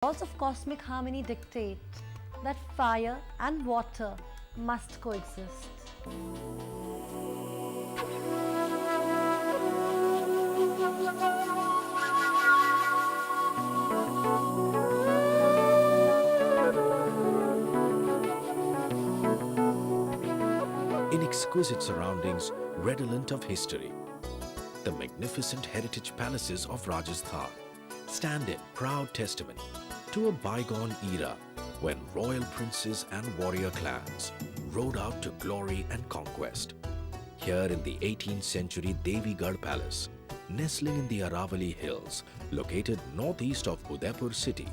Laws of cosmic harmony dictate that fire and water must coexist. In exquisite surroundings redolent of history, the magnificent heritage palaces of Rajasthan stand in proud testimony to a bygone era when royal princes and warrior clans rode out to glory and conquest. Here in the 18th century Devigarh Palace, nestling in the Aravalli Hills, located northeast of Udaipur city,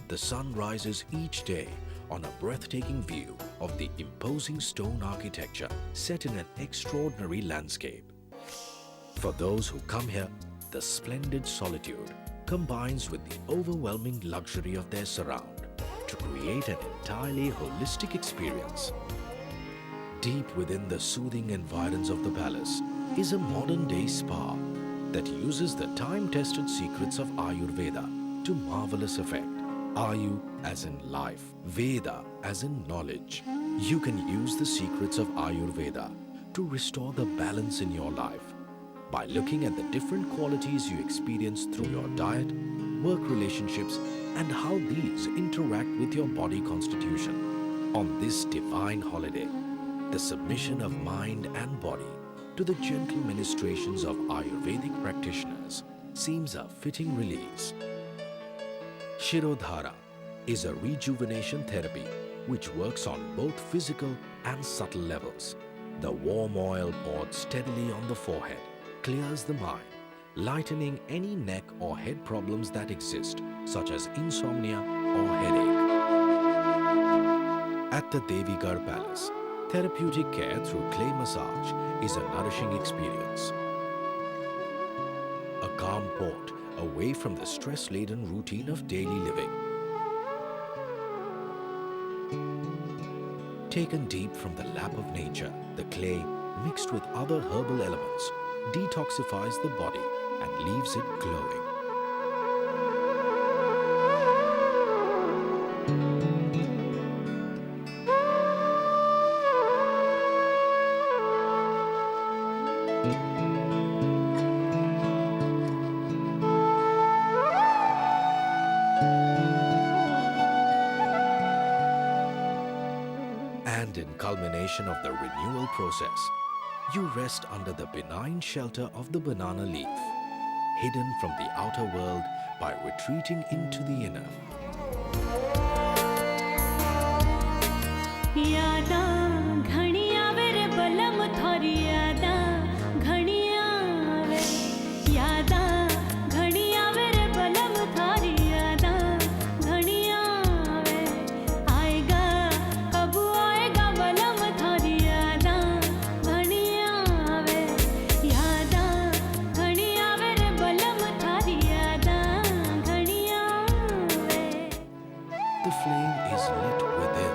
the sun rises each day on a breathtaking view of the imposing stone architecture set in an extraordinary landscape. For those who come here, the splendid solitude combines with the overwhelming luxury of their surround to create an entirely holistic experience. Deep within the soothing environs of the palace is a modern-day spa that uses the time-tested secrets of Ayurveda to marvelous effect. Ayu as in life, Veda as in knowledge. You can use the secrets of Ayurveda to restore the balance in your life by looking at the different qualities you experience through your diet, work relationships, and how these interact with your body constitution. On this divine holiday, the submission of mind and body to the gentle ministrations of Ayurvedic practitioners seems a fitting release. Shirodhara is a rejuvenation therapy which works on both physical and subtle levels. The warm oil poured steadily on the forehead clears the mind, lightening any neck or head problems that exist, such as insomnia or headache. At the Devigarh Palace, therapeutic care through clay massage is a nourishing experience. A calm port away from the stress-laden routine of daily living. Taken deep from the lap of nature, the clay, mixed with other herbal elements, detoxifies the body and leaves it glowing. And in culmination of the renewal process, you rest under the benign shelter of the banana leaf, hidden from the outer world by retreating into the inner. The flame is lit within.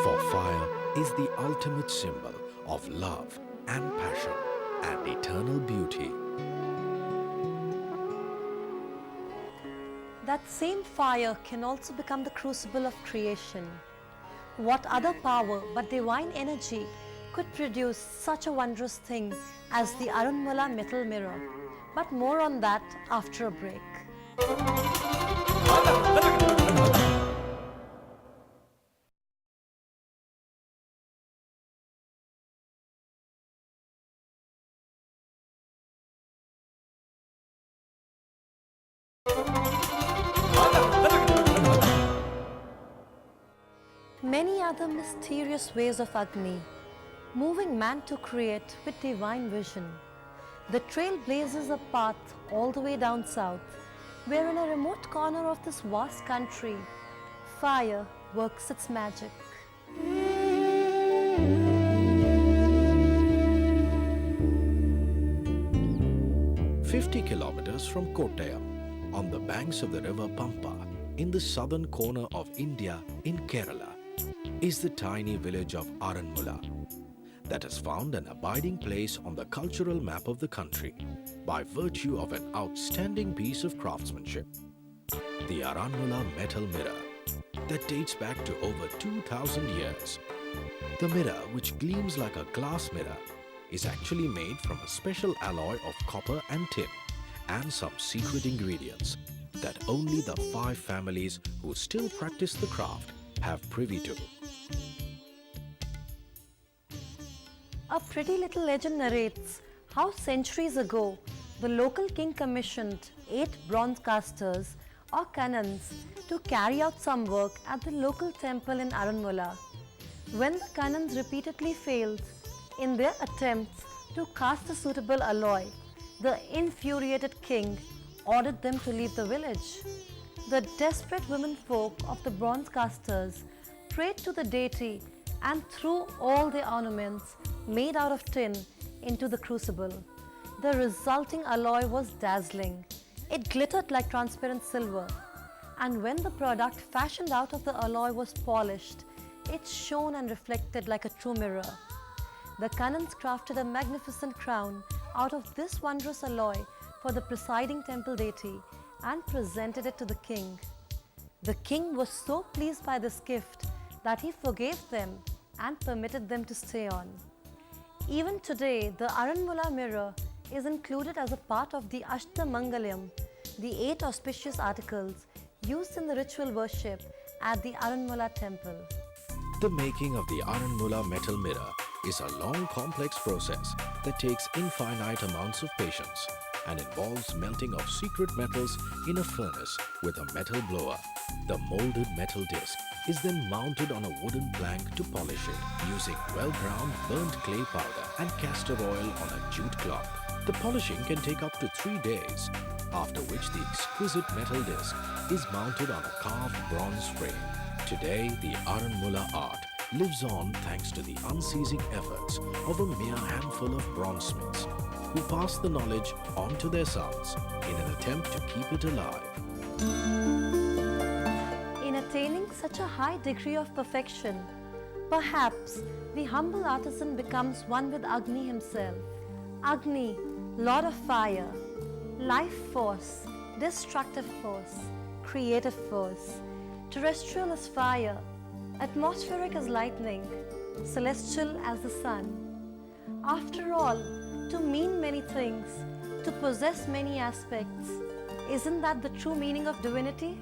For fire is the ultimate symbol of love and passion and eternal beauty. That same fire can also become the crucible of creation. What other power but divine energy could produce such a wondrous thing as the Arunmala metal mirror? But more on that after a break. Many other mysterious ways of Agni, moving man to create with divine vision. The trail blazes a path all the way down south, where in a remote corner of this vast country, fire works its magic. 50 kilometers from Kottayam, on the banks of the river Pampa, in the southern corner of India in Kerala, is the tiny village of Aranmula. that has found an abiding place on the cultural map of the country by virtue of an outstanding piece of craftsmanship. The Aranmula metal mirror that dates back to over 2000 years. The mirror, which gleams like a glass mirror, is actually made from a special alloy of copper and tin and some secret ingredients that only the 5 families who still practice the craft have privy to. A pretty little legend narrates how centuries ago the local king commissioned 8 bronze casters or canons to carry out some work at the local temple in Aranmula. When the canons repeatedly failed in their attempts to cast a suitable alloy, the infuriated king ordered them to leave the village. The desperate women folk of the bronze casters prayed to the deity and threw all their ornaments made out of tin into the crucible. The resulting alloy was dazzling. It glittered like transparent silver, and when the product fashioned out of the alloy was polished, it shone and reflected like a true mirror. The canons crafted a magnificent crown out of this wondrous alloy for the presiding temple deity and presented it to the king. The king was so pleased by this gift that he forgave them and permitted them to stay on. Even today, the Aranmula mirror is included as a part of the Ashtamangalyam, the 8 auspicious articles used in the ritual worship at the Aranmula temple. The making of the Aranmula metal mirror is a long, complex process that takes infinite amounts of patience and involves melting of secret metals in a furnace with a metal blower. The molded metal disc is then mounted on a wooden plank to polish it using well-ground burnt clay powder and castor oil on a jute cloth. The polishing can take up to 3 days, after which the exquisite metal disc is mounted on a carved bronze frame. Today, the Aranmula art lives on thanks to the unceasing efforts of a mere handful of bronzesmiths who pass the knowledge on to their sons in an attempt to keep it alive. In attaining such a high degree of perfection, perhaps the humble artisan becomes one with Agni himself. Agni, Lord of fire, life force, destructive force, creative force. Terrestrial as fire, atmospheric as lightning, celestial as the sun. After all, to mean many things, to possess many aspects, isn't that the true meaning of divinity?